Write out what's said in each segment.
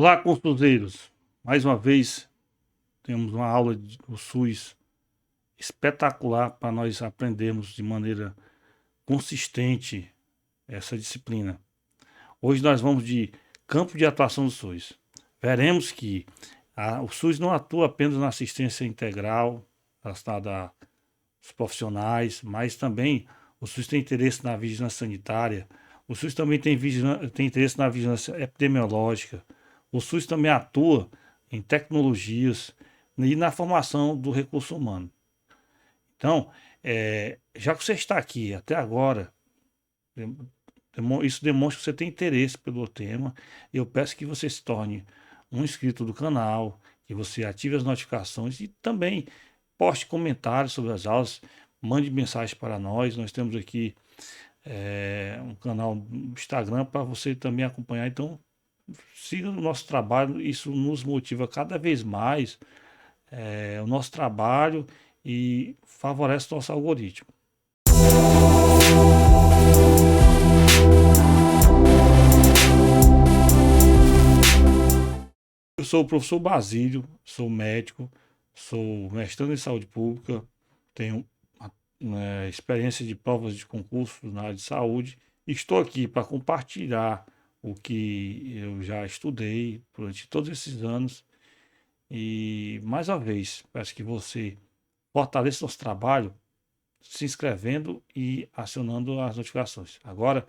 Olá, consulteiros! Mais uma vez temos uma aula do SUS espetacular para nós aprendermos de maneira consistente essa disciplina. Hoje nós vamos de campo de atuação do SUS. Veremos que o SUS não atua apenas na assistência integral relacionada aos profissionais, mas também o SUS tem interesse na vigilância sanitária, o SUS também tem interesse na vigilância epidemiológica, o SUS também atua em tecnologias e na formação do recurso humano. Então, já que você está aqui até agora, isso demonstra que você tem interesse pelo tema. Eu peço que você se torne um inscrito do canal, que você ative as notificações e também poste comentários sobre as aulas, mande mensagem para nós. Nós temos aqui um canal no Instagram para você também acompanhar. Então, siga o nosso trabalho, isso nos motiva cada vez mais o nosso trabalho e favorece o nosso algoritmo. Eu sou o professor Basílio, sou médico, sou mestrando em saúde pública, tenho experiência de provas de concurso na área de saúde. Estou aqui para compartilhar o que eu já estudei durante todos esses anos. E, mais uma vez, peço que você fortaleça nosso trabalho se inscrevendo e acionando as notificações. Agora,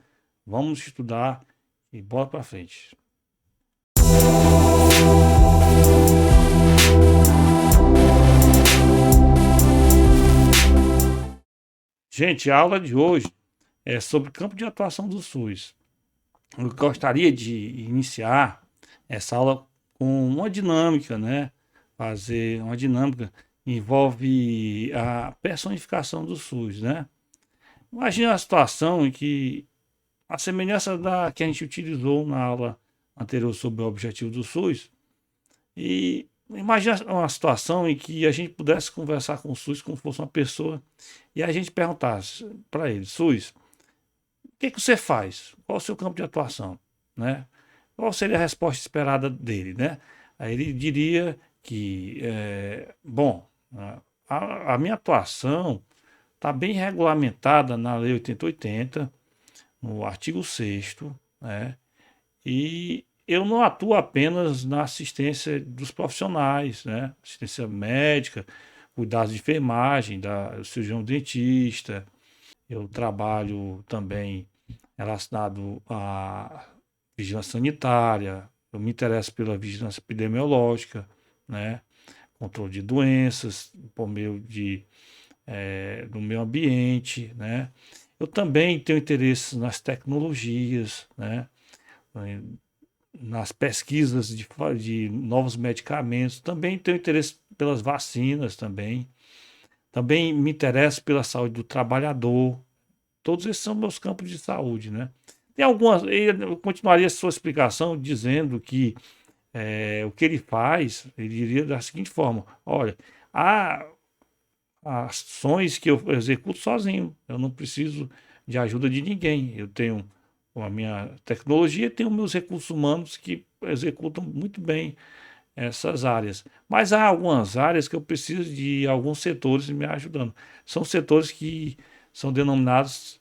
vamos estudar e bora para frente. Gente, a aula de hoje é sobre campo de atuação do SUS. Eu gostaria de iniciar essa aula com uma dinâmica, né? Fazer uma dinâmica envolve a personificação do SUS, né? Imagina a situação em que a semelhança da que a gente utilizou na aula anterior sobre o objetivo do SUS, e imagina uma situação em que a gente pudesse conversar com o SUS como se fosse uma pessoa e a gente perguntasse para ele: SUS, o que você faz? Qual é o seu campo de atuação? Né? Qual seria a resposta esperada dele? Né? Aí ele diria que, bom, a minha atuação está bem regulamentada na Lei 8080, no artigo 6º, né? E eu não atuo apenas na assistência dos profissionais, né? Assistência médica, cuidados de enfermagem, do cirurgião dentista. Eu trabalho também relacionado à vigilância sanitária, eu me interesso pela vigilância epidemiológica, né? Controle de doenças por meio do meio ambiente, né? Eu também tenho interesse nas tecnologias, né? Nas pesquisas de novos medicamentos, também tenho interesse pelas vacinas também. Também me interesso pela saúde do trabalhador. Todos esses são meus campos de saúde, né? Tem algumas, eu continuaria a sua explicação dizendo que o que ele faz, ele diria da seguinte forma: olha, há ações que eu executo sozinho, eu não preciso de ajuda de ninguém. Eu tenho a minha tecnologia, tenho meus recursos humanos que executam muito bem essas áreas. Mas há algumas áreas que eu preciso de alguns setores me ajudando. São setores que são denominados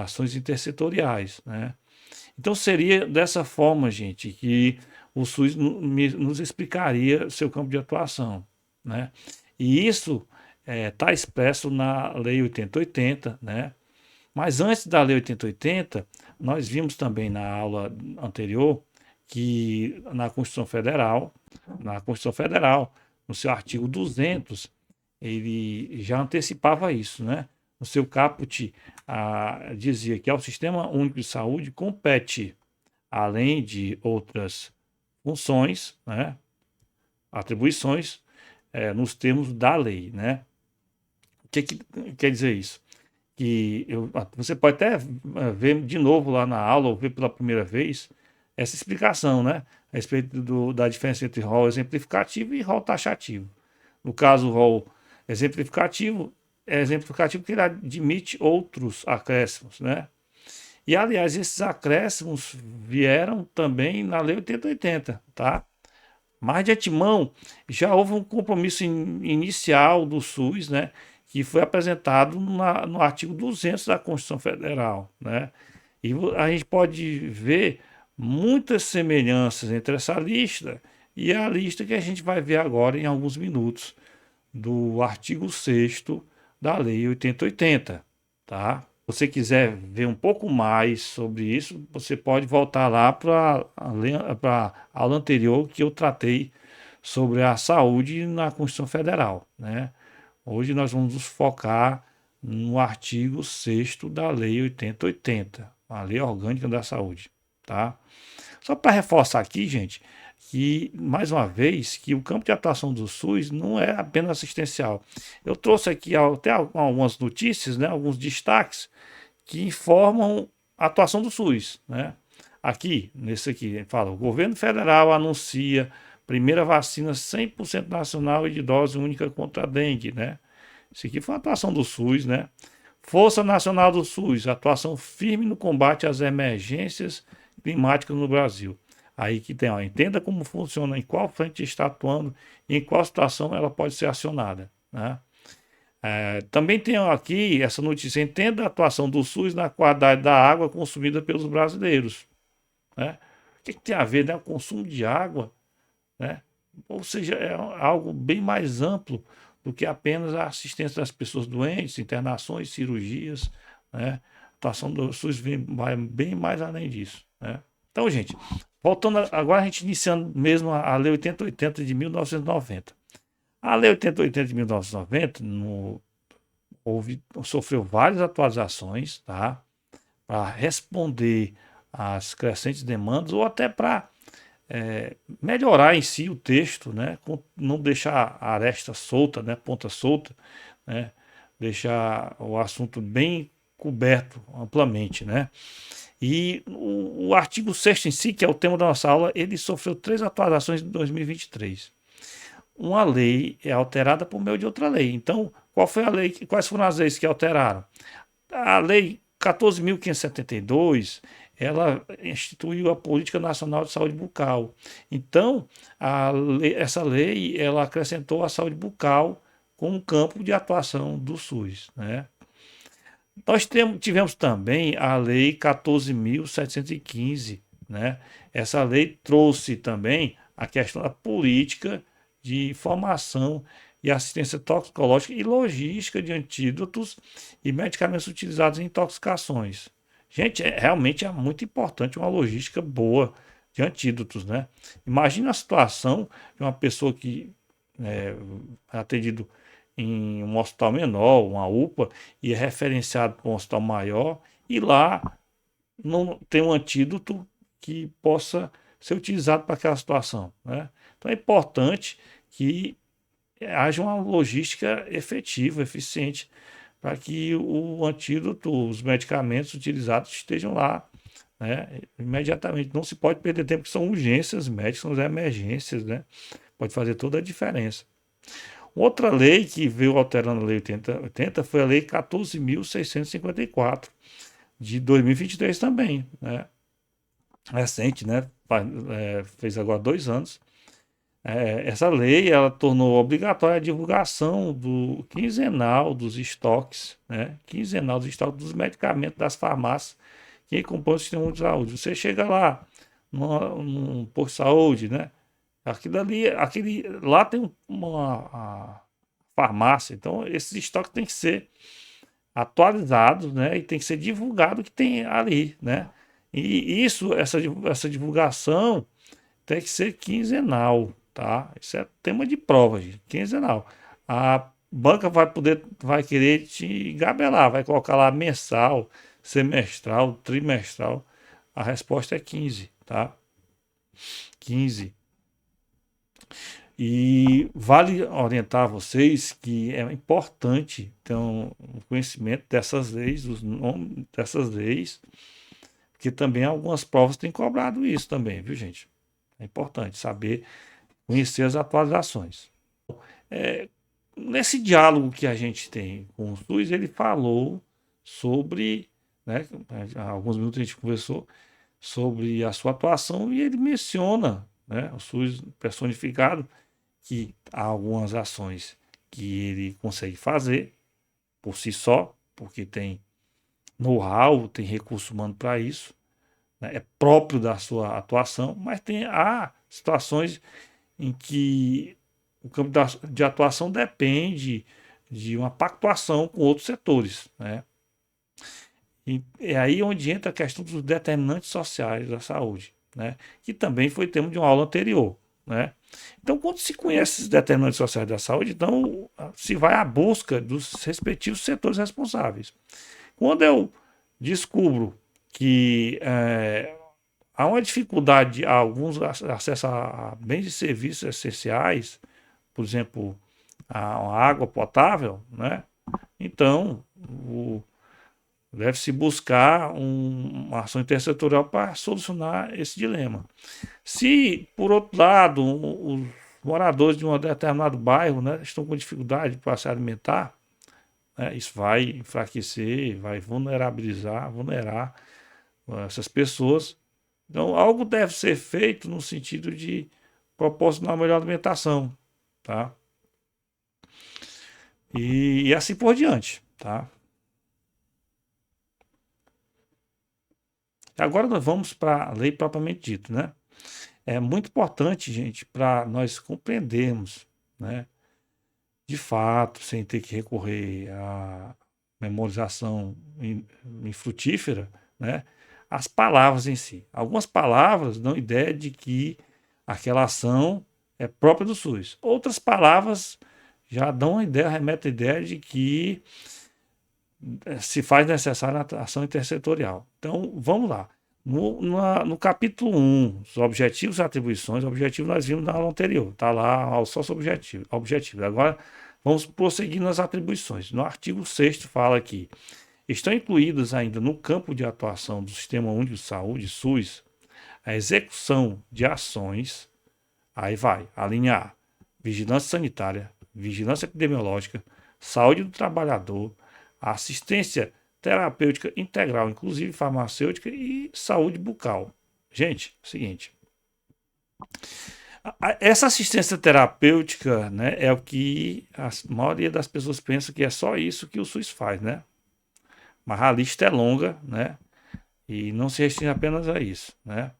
ações intersetoriais, né? Então seria dessa forma, gente, que o SUS nos explicaria seu campo de atuação, né? E isso está expresso na Lei 8080, né? Mas antes da Lei 8080, nós vimos também na aula anterior que na Constituição Federal, no seu artigo 200, ele já antecipava isso, né? No seu caput, dizia que ao Sistema Único de Saúde compete, além de outras funções, né, atribuições, nos termos da lei, né? O que quer dizer isso? Que você pode até ver de novo lá na aula, ou ver pela primeira vez, essa explicação, né? A respeito da diferença entre rol exemplificativo e rol taxativo. No caso, o rol exemplificativo é exemplificativo porque ele admite outros acréscimos, né? E, aliás, esses acréscimos vieram também na Lei 8080, tá? Mas de antemão, já houve um compromisso inicial do SUS, né, que foi apresentado no artigo 200 da Constituição Federal, né? E a gente pode ver muitas semelhanças entre essa lista e a lista que a gente vai ver agora em alguns minutos, do artigo 6º da Lei 8080, tá? Se você quiser ver um pouco mais sobre isso, você pode voltar lá para a aula anterior que eu tratei sobre a saúde na Constituição Federal, né? Hoje nós vamos nos focar no artigo 6º da Lei 8080, a Lei Orgânica da Saúde, tá? Só para reforçar aqui, gente, que, mais uma vez, que o campo de atuação do SUS não é apenas assistencial. Eu trouxe aqui até algumas notícias, né, alguns destaques que informam a atuação do SUS, né? Aqui, nesse aqui, ele fala: o governo federal anuncia primeira vacina 100% nacional e de dose única contra a dengue, né? Isso aqui foi uma atuação do SUS, né? Força Nacional do SUS, atuação firme no combate às emergências climáticas no Brasil. Aí que tem, ó, entenda como funciona, em qual frente está atuando e em qual situação ela pode ser acionada, né? Também tem aqui essa notícia: entenda a atuação do SUS na qualidade da água consumida pelos brasileiros, né? O que tem a ver, né? O consumo de água, né? Ou seja, é algo bem mais amplo do que apenas a assistência das pessoas doentes, internações, cirurgias, né? A atuação do SUS vai bem mais além disso, né? Então, gente, voltando agora, a gente iniciando mesmo a Lei 8080 de 1990. A Lei 8080 de 1990 sofreu várias atualizações, tá? Para responder às crescentes demandas ou até para melhorar em si o texto, né? Não deixar a aresta solta, né? Ponta solta, né? Deixar o assunto bem coberto amplamente, né? E o artigo 6º em si, que é o tema da nossa aula, ele sofreu 3 atualizações em 2023. Uma lei é alterada por meio de outra lei. Então, qual foi a lei? Quais foram as leis que alteraram? A lei 14.572, ela instituiu a Política Nacional de Saúde Bucal. Então, essa lei, ela acrescentou a saúde bucal como um campo de atuação do SUS, né? Nós tivemos também a Lei 14.715, né? Essa lei trouxe também a questão da política de informação e assistência toxicológica e logística de antídotos e medicamentos utilizados em intoxicações. Gente, realmente é muito importante uma logística boa de antídotos, né? Imagina a situação de uma pessoa que é atendido em um hospital menor, uma UPA, e é referenciado para um hospital maior, e lá não tem um antídoto que possa ser utilizado para aquela situação, né? Então é importante que haja uma logística efetiva, eficiente, para que o antídoto, os medicamentos utilizados estejam lá, né, imediatamente. Não se pode perder tempo, que são urgências médicas, são as emergências, né? Pode fazer toda a diferença. Outra lei que veio alterando a Lei 8080 foi a Lei 14.654, de 2023 também, né? Recente, né? Fez agora 2 anos. Essa lei, ela tornou obrigatória a divulgação do quinzenal dos estoques, né? Quinzenal dos estoques dos medicamentos das farmácias que compõem o sistema de saúde. Você chega lá num posto de saúde, né? Lá tem uma farmácia, então esses estoques têm que ser atualizados, né? E tem que ser divulgado o que tem ali, né? E essa divulgação tem que ser quinzenal, tá? Isso é tema de prova, gente, quinzenal. A banca vai querer te engabelar, vai colocar lá mensal, semestral, trimestral. A resposta é 15, tá? 15. E vale orientar vocês que é importante ter um conhecimento dessas leis, os nomes dessas leis, porque também algumas provas têm cobrado isso também, viu, gente? É importante saber conhecer as atualizações. Nesse diálogo que a gente tem com o SUS, ele falou sobre, né? Há alguns minutos a gente conversou sobre a sua atuação e ele menciona, né, o SUS personificado, que há algumas ações que ele consegue fazer por si só, porque tem know-how, tem recurso humano para isso, né, é próprio da sua atuação, mas há situações em que o campo de atuação depende de uma pactuação com outros setores, né? E é aí onde entra a questão dos determinantes sociais da saúde, né? Que também foi tema de uma aula anterior, né? Então, quando se conhece esses determinantes sociais da saúde, então se vai à busca dos respectivos setores responsáveis. Quando eu descubro que há uma dificuldade, alguns acesso a bens e serviços essenciais, por exemplo, a água potável, né? Então, deve-se buscar uma ação intersetorial para solucionar esse dilema. Se, por outro lado, os moradores de um determinado bairro, né, estão com dificuldade para se alimentar, né, isso vai enfraquecer, vai vulnerar essas pessoas. Então, algo deve ser feito no sentido de proporcionar uma melhor alimentação, tá? E assim por diante, tá? Agora nós vamos para a lei propriamente dita, né? É muito importante, gente, para nós compreendermos, né, de fato, sem ter que recorrer à memorização infrutífera, né, as palavras em si. Algumas palavras dão ideia de que aquela ação é própria do SUS. Outras palavras já dão a ideia, remetem a ideia de que se faz necessária a ação intersetorial. Então, vamos lá. No capítulo 1, os objetivos e atribuições, o objetivo nós vimos na aula anterior, está lá ao sócio objetivo. Agora, vamos prosseguir nas atribuições. No artigo 6º fala que estão incluídas ainda no campo de atuação do Sistema Único de Saúde, SUS, a execução de ações, aí vai, a linha A, vigilância sanitária, vigilância epidemiológica, saúde do trabalhador, assistência terapêutica integral, inclusive farmacêutica e saúde bucal. Gente, é o seguinte, essa assistência terapêutica, né, é o que a maioria das pessoas pensa que é só isso que o SUS faz, né? Mas a lista é longa, né? E não se restringe apenas a isso, né?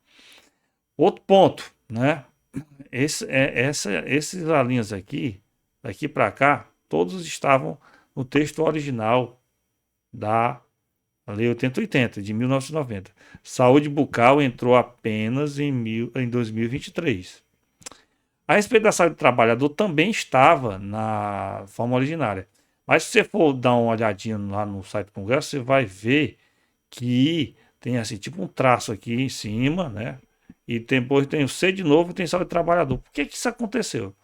Outro ponto, né? Esses linhas aqui, daqui para cá, todos estavam no texto original da Lei 8080, de 1990. Saúde bucal entrou apenas em 2023. A respeito da saúde do trabalhador também estava na forma originária. Mas se você for dar uma olhadinha lá no site do Congresso, você vai ver que tem assim, tipo um traço aqui em cima, né? E depois tem o C de novo e tem saúde do trabalhador. Por que isso aconteceu?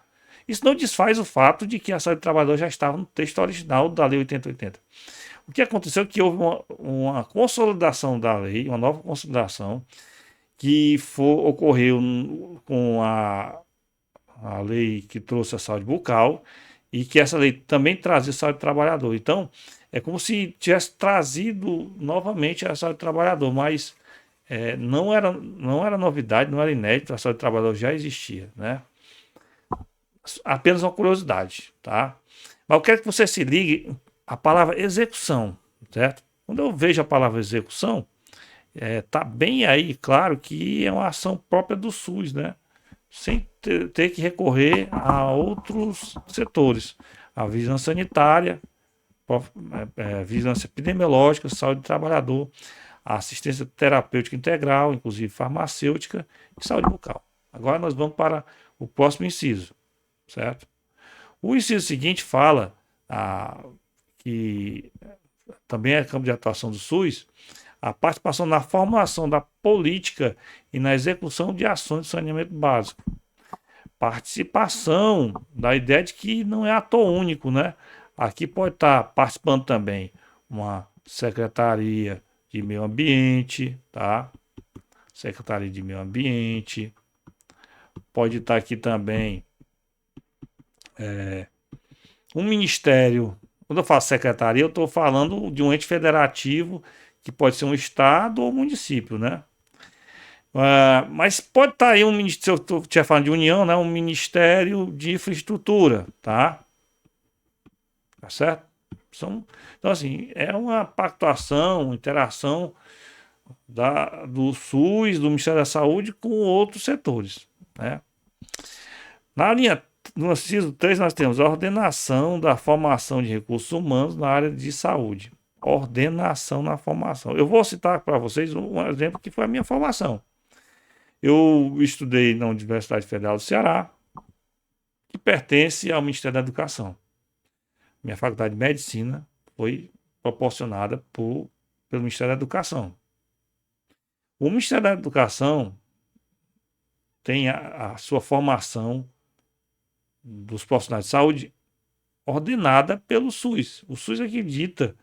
Isso não desfaz o fato de que a saúde do trabalhador já estava no texto original da Lei 8080. O que aconteceu é que houve uma consolidação da lei, uma nova consolidação, que ocorreu com a lei que trouxe a saúde bucal e que essa lei também trazia a saúde do trabalhador. Então, é como se tivesse trazido novamente a saúde do trabalhador, mas não era novidade, não era inédito, a saúde do trabalhador já existia, né? Apenas uma curiosidade, tá? Mas eu quero que você se ligue à palavra execução, certo? Quando eu vejo a palavra execução, tá bem aí, claro que é uma ação própria do SUS, né? Sem ter que recorrer a outros setores. A vigilância sanitária, vigilância epidemiológica, saúde do trabalhador, a assistência terapêutica integral, inclusive farmacêutica e saúde bucal. Agora nós vamos para o próximo inciso, certo? O inciso seguinte fala que também é campo de atuação do SUS, a participação na formulação da política e na execução de ações de saneamento básico. Participação da ideia de que não é ator único, né? Aqui pode estar participando também uma Secretaria de Meio Ambiente, tá? Secretaria de Meio Ambiente. Pode estar aqui também um ministério. Quando eu falo secretaria, eu estou falando de um ente federativo que pode ser um estado ou um município, né? Mas pode estar aí se eu estiver falando de União, né? Um Ministério de Infraestrutura, tá? Tá certo? Então, assim, é uma pactuação, uma interação do SUS, do Ministério da Saúde com outros setores, né? Na linha, no inciso 3, nós temos a ordenação da formação de recursos humanos na área de saúde. Ordenação na formação. Eu vou citar para vocês um exemplo que foi a minha formação. Eu estudei na Universidade Federal do Ceará, que pertence ao Ministério da Educação. Minha faculdade de Medicina foi proporcionada pelo Ministério da Educação. O Ministério da Educação tem a sua formação dos profissionais de saúde ordenada pelo SUS. O SUS acredita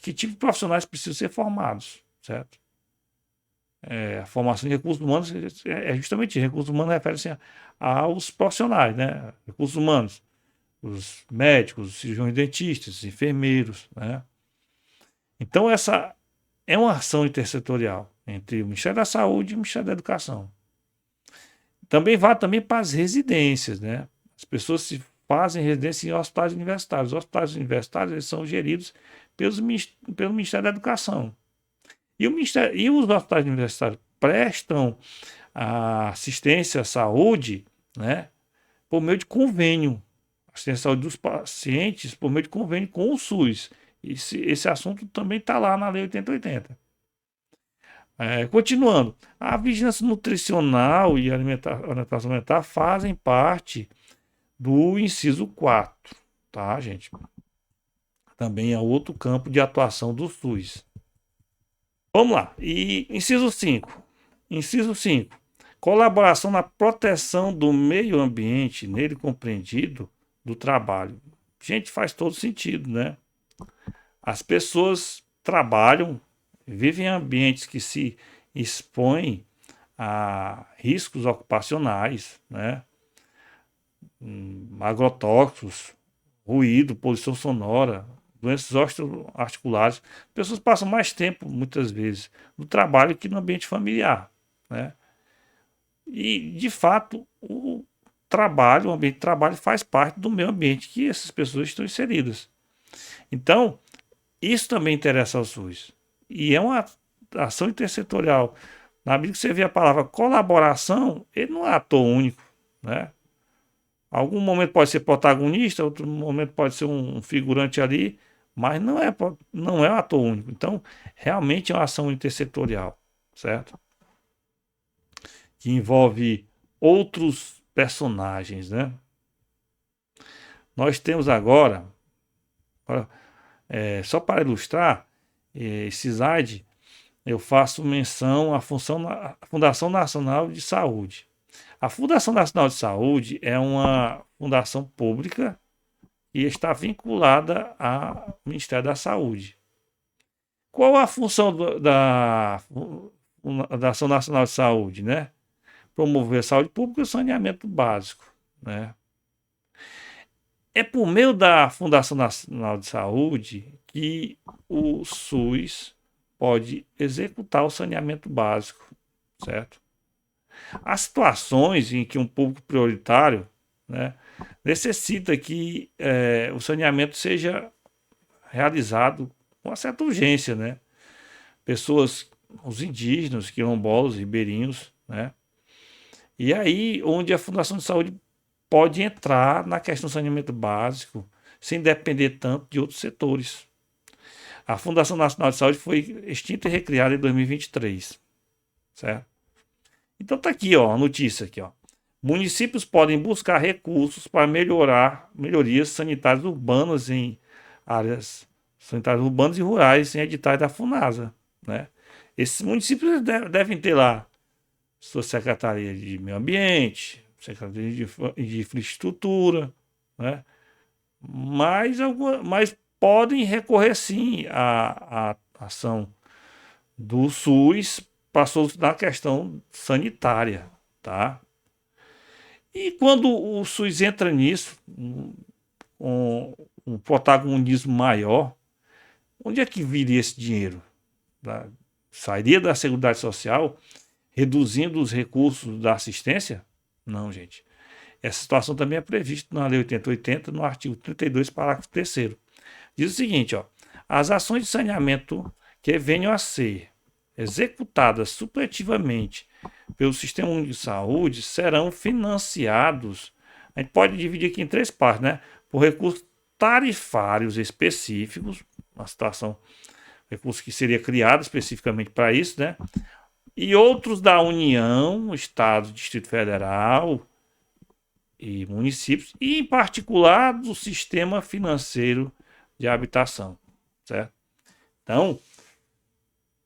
que tipo de profissionais precisam ser formados, certo? A formação de recursos humanos é justamente isso. Recursos humanos refere-se aos profissionais, né? Recursos humanos, os médicos, os cirurgiões dentistas, os enfermeiros, né? Então essa é uma ação intersetorial entre o Ministério da Saúde e o Ministério da Educação. Também vai também para as residências, né? As pessoas se fazem residência em hospitais universitários. Os hospitais universitários eles são geridos pelo Ministério da Educação. E os hospitais universitários prestam a assistência à saúde, né, por meio de convênio. Assistência à saúde dos pacientes por meio de convênio com o SUS. Esse assunto também está lá na Lei 8080. Continuando, a vigilância nutricional e alimentação alimentar fazem parte do inciso 4, tá, gente? Também é outro campo de atuação do SUS. Vamos lá. E inciso 5. Inciso 5. Colaboração na proteção do meio ambiente, nele compreendido, do trabalho. Gente, faz todo sentido, né? As pessoas trabalham, vivem em ambientes que se expõem a riscos ocupacionais, né? Agrotóxicos, ruído, poluição sonora, doenças osteoarticulares. Pessoas passam mais tempo, muitas vezes, no trabalho que no ambiente familiar, né? E, de fato, o ambiente de trabalho faz parte do meio ambiente que essas pessoas estão inseridas. Então, isso também interessa ao SUS. E é uma ação intersetorial. Na medida que você vê a palavra colaboração, ele não é ator único, né? Algum momento pode ser protagonista, outro momento pode ser um figurante ali, mas não é um ator único. Então, realmente é uma ação intersetorial, certo? Que envolve outros personagens, né? Nós temos agora, só para ilustrar, esse slide, eu faço menção à Fundação Nacional de Saúde. A Fundação Nacional de Saúde é uma fundação pública e está vinculada ao Ministério da Saúde. Qual a função da Fundação Nacional de Saúde, né? Promover a saúde pública e o saneamento básico, né? É por meio da Fundação Nacional de Saúde que o SUS pode executar o saneamento básico, certo? Há situações em que um público prioritário, né, necessita que o saneamento seja realizado com uma certa urgência, né? Pessoas, os indígenas, quilombolas, ribeirinhos, né? E aí onde a Fundação de Saúde pode entrar na questão do saneamento básico, sem depender tanto de outros setores. A Fundação Nacional de Saúde foi extinta e recriada em 2023, certo? Então tá aqui, ó, a notícia aqui, ó. Municípios podem buscar recursos para melhorias sanitárias urbanas em áreas sanitárias urbanas e rurais em editais da Funasa, né? Esses municípios devem ter lá sua Secretaria de Meio Ambiente, Secretaria de Infraestrutura, né? Mas podem recorrer sim à ação do SUS para solucionar a questão sanitária, tá? E quando o SUS entra nisso, com um protagonismo maior, onde é que viria esse dinheiro? sairia da Seguridade Social reduzindo os recursos da assistência? Não, gente. Essa situação também é prevista na Lei 8080, no artigo 32, parágrafo 3º. Diz o seguinte, ó, as ações de saneamento que venham a ser executadas supletivamente pelo Sistema Único de Saúde serão financiados, a gente pode dividir aqui em 3 partes, né? Por recursos tarifários específicos, uma situação, recurso que seria criado especificamente para isso, né? E outros da União, Estado, Distrito Federal e municípios, e em particular do sistema financeiro de habitação, certo? Então,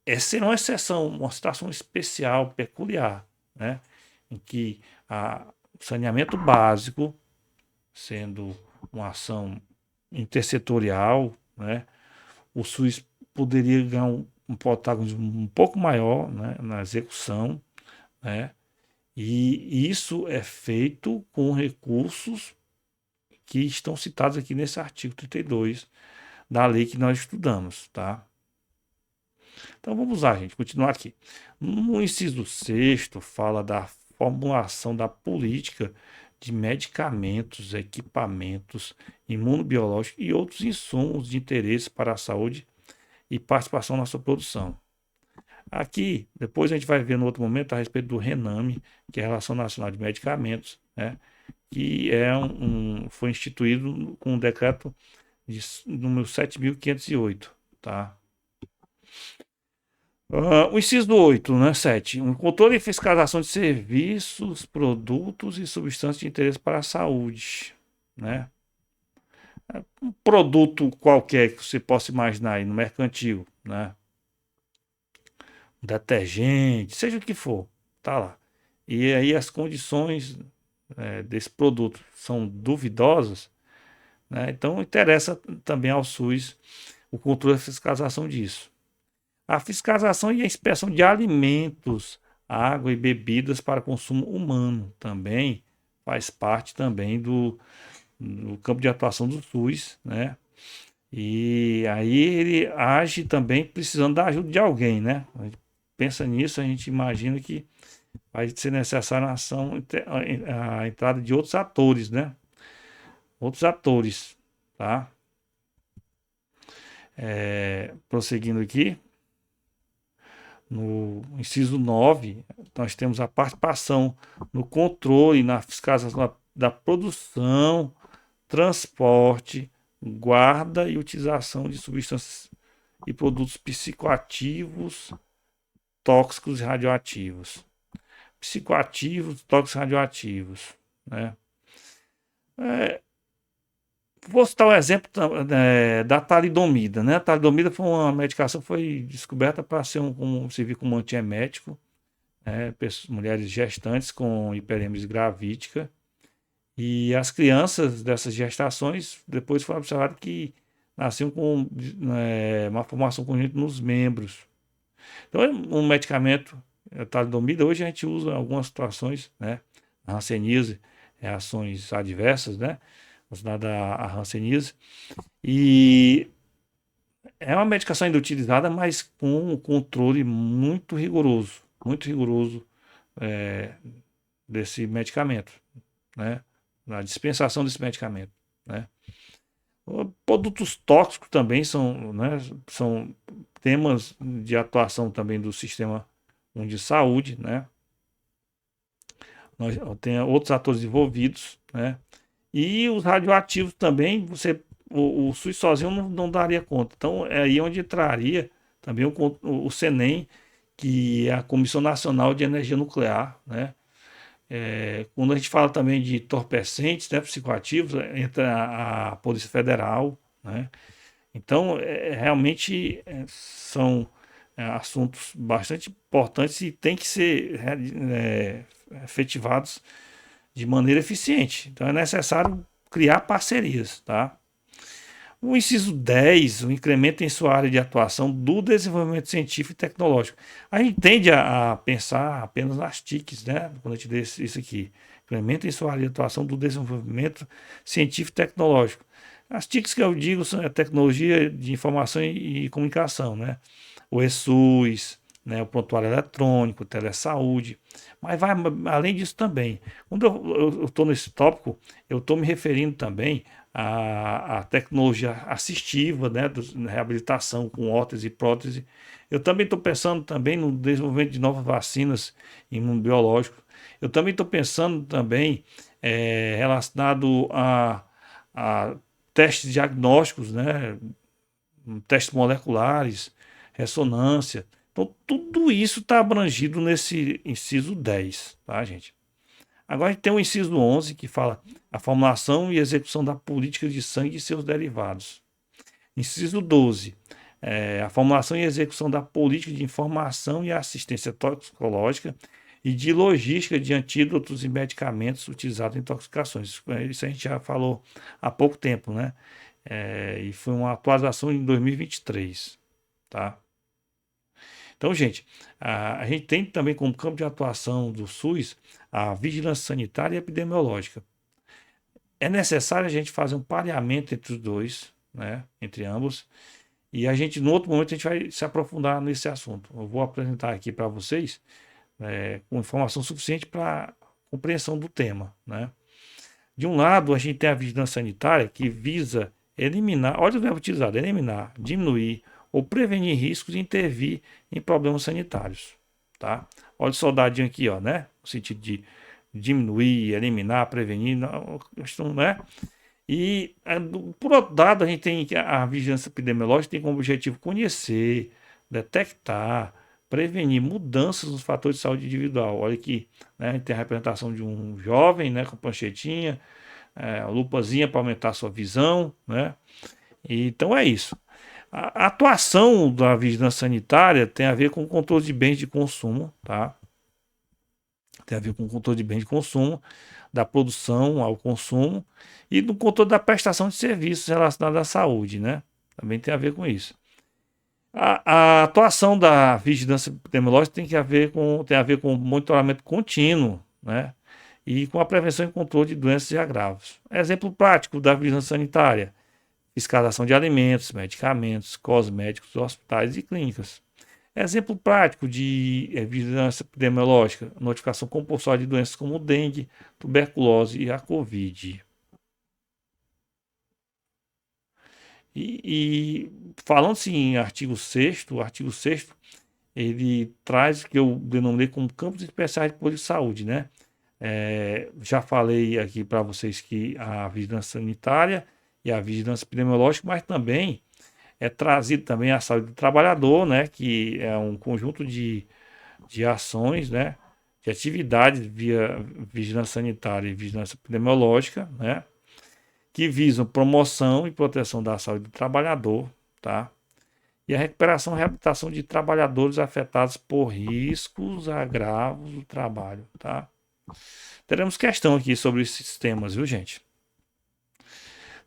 essa é uma exceção, uma situação especial, peculiar, né? Em que o saneamento básico, sendo uma ação intersetorial, né? O SUS poderia ganhar um protagonismo um pouco maior, né, na execução, né? E isso é feito com recursos que estão citados aqui nesse artigo 32 da lei que nós estudamos, tá? Então vamos lá, gente, continuar aqui. No inciso 6º, fala da formulação da política de medicamentos, equipamentos, imunobiológicos e outros insumos de interesse para a saúde e participação na sua produção. Aqui, depois a gente vai ver no outro momento a respeito do RENAME, que é a Relação Nacional de Medicamentos, né, que foi instituído com o decreto número 7.508, tá? O inciso 8, né, 7. Um controle e fiscalização de serviços, produtos e substâncias de interesse para a saúde, né? Um produto qualquer que você possa imaginar aí no mercantil, né? Um detergente, seja o que for, tá lá. E aí as condições desse produto são duvidosas, né? Então interessa também ao SUS o controle e fiscalização disso. A fiscalização e a inspeção de alimentos, água e bebidas para consumo humano também faz parte também do campo de atuação do SUS, né? E aí ele age também precisando da ajuda de alguém, né? A gente pensa nisso, a gente imagina que vai ser necessária a entrada de outros atores, né? Outros atores, tá? Prosseguindo aqui. No inciso 9, nós temos a participação no controle, na fiscalização da produção, transporte, guarda e utilização de substâncias e produtos psicoativos, tóxicos e radioativos. Psicoativos, tóxicos e radioativos, né? Vou citar o exemplo da talidomida, né? A talidomida foi uma medicação que foi descoberta para servir como antiemético, né? Mulheres gestantes com hiperêmese gravídica. E as crianças dessas gestações depois foram observadas que nasciam com uma formação congênita nos membros. Então, é um medicamento, a talidomida, hoje a gente usa em algumas situações, né? A hanseníase, reações adversas, né? Relacionada à hanseníase. E é uma medicação ainda utilizada, mas com um controle muito rigoroso desse medicamento, né? Na dispensação desse medicamento, né? Produtos tóxicos também são, né, são temas de atuação também do Sistema Único de Saúde, né? Tem outros atores envolvidos, né? E os radioativos também, o SUS sozinho não daria conta. Então, é aí onde entraria também o CENEM, que é a Comissão Nacional de Energia Nuclear, né? Quando a gente fala também de entorpecentes, né, psicoativos, entra a Polícia Federal, né? Então, realmente são assuntos bastante importantes e tem que ser efetivados de maneira eficiente. Então é necessário criar parcerias, tá? O inciso 10, o incremento em sua área de atuação do desenvolvimento científico e tecnológico. A gente tende a pensar apenas nas TICs, né? Quando a gente vê isso aqui. Incremento em sua área de atuação do desenvolvimento científico e tecnológico. As TICs que eu digo são a tecnologia de informação e comunicação, né? o eSUS, né, o prontuário eletrônico, o telesaúde, mas vai além disso também. Quando eu estou nesse tópico, eu estou me referindo também à tecnologia assistiva, né, reabilitação com órtese e prótese. Eu também estou pensando também no desenvolvimento de novas vacinas imunobiológicas. Eu também estou pensando também relacionado a testes diagnósticos, né, testes moleculares, ressonância. Então, tudo isso está abrangido nesse inciso 10, tá, gente? Agora a gente tem o inciso 11, que fala a formulação e execução da política de sangue e seus derivados. Inciso 12, a formulação e execução da política de informação e assistência toxicológica e de logística de antídotos e medicamentos utilizados em intoxicações. Isso a gente já falou há pouco tempo, né? E foi uma atualização em 2023, tá? Então, gente, a gente tem também como campo de atuação do SUS a vigilância sanitária e epidemiológica. É necessário a gente fazer um pareamento entre os dois, né, entre ambos, e a gente, no outro momento, a gente vai se aprofundar nesse assunto. Eu vou apresentar aqui para vocês com informação suficiente para compreensão do tema, né? De um lado, a gente tem a vigilância sanitária que visa eliminar, olha o verbo utilizado, eliminar, diminuir ou prevenir riscos e intervir em problemas sanitários, tá? Olha o soldadinho aqui, ó, né? No sentido de diminuir, eliminar, prevenir, não, né? E, por outro lado, a gente tem a vigilância epidemiológica tem como objetivo conhecer, detectar, prevenir mudanças nos fatores de saúde individual. Olha aqui, né? A gente tem a representação de um jovem, né, com panchetinha, a lupazinha para aumentar a sua visão, né? Então é isso. A atuação da vigilância sanitária tem a ver com o controle de bens de consumo, tá? Tem a ver com o controle de bens de consumo, da produção ao consumo e no controle da prestação de serviços relacionados à saúde, né? Também tem a ver com isso. A atuação da vigilância epidemiológica tem a ver com monitoramento contínuo, né? E com a prevenção e controle de doenças e agravos. Exemplo prático da vigilância sanitária: fiscalização de alimentos, medicamentos, cosméticos, hospitais e clínicas. Exemplo prático de vigilância epidemiológica: notificação compulsória de doenças como dengue, tuberculose e a Covid. E falando-se em o artigo 6º, ele traz o que eu denominei como campos especiais de política de saúde, né? Já falei aqui para vocês que a vigilância sanitária e a vigilância epidemiológica, mas também é trazido também a saúde do trabalhador, né? Que é um conjunto de ações, né? De atividades via vigilância sanitária e vigilância epidemiológica, né? Que visam promoção e proteção da saúde do trabalhador, tá? E a recuperação e reabilitação de trabalhadores afetados por riscos, agravos do trabalho, tá? Teremos questão aqui sobre esses temas, viu, gente?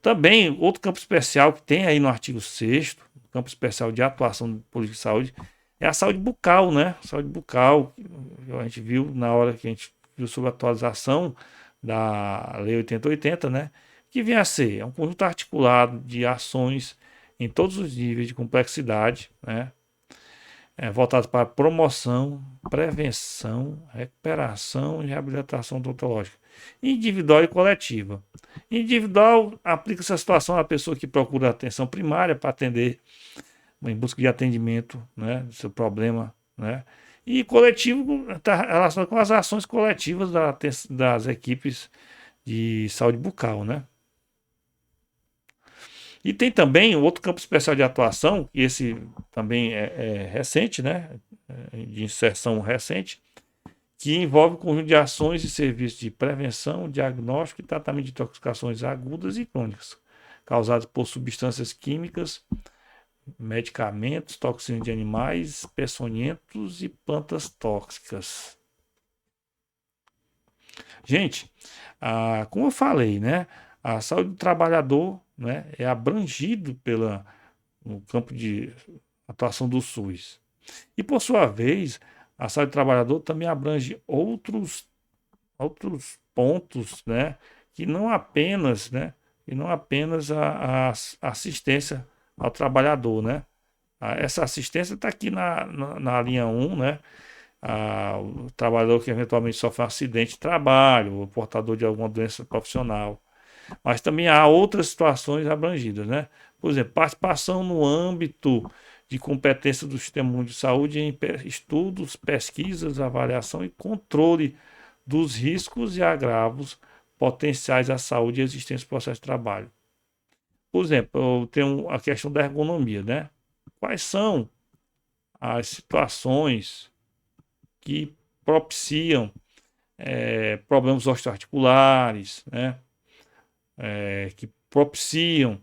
Também, outro campo especial que tem aí no artigo 6º, campo especial de atuação de política de saúde, é a saúde bucal, né? Saúde bucal, a gente viu na hora que a gente viu sobre a atualização da Lei 8080, né? Que vem a ser um conjunto articulado de ações em todos os níveis de complexidade, né? Voltados para promoção, prevenção, recuperação e reabilitação odontológica, individual e coletiva. Individual, aplica-se a situação à pessoa que procura atenção primária para atender, em busca de atendimento, né, do seu problema, né? E coletivo está relacionado com as ações coletivas das equipes de saúde bucal, né? E tem também outro campo especial de atuação, e esse também é recente, né? De inserção recente, que envolve o conjunto de ações e serviços de prevenção, diagnóstico e tratamento de intoxicações agudas e crônicas, causadas por substâncias químicas, medicamentos, toxinas de animais, peçonhentos e plantas tóxicas. Gente, como eu falei, né? A saúde do trabalhador, né, é abrangido no campo de atuação do SUS. E, por sua vez, a saúde do trabalhador também abrange outros pontos, né, que não apenas, né, a assistência ao trabalhador, né, Essa assistência está aqui na linha 1, né? O trabalhador que eventualmente sofre um acidente de trabalho, o portador de alguma doença profissional. Mas também há outras situações abrangidas, né? Por exemplo, participação no âmbito de competência do Sistema Único de Saúde em estudos, pesquisas, avaliação e controle dos riscos e agravos potenciais à saúde e existência do processo de trabalho. Por exemplo, eu tenho a questão da ergonomia, né? Quais são as situações que propiciam problemas osteoarticulares, né? Que propiciam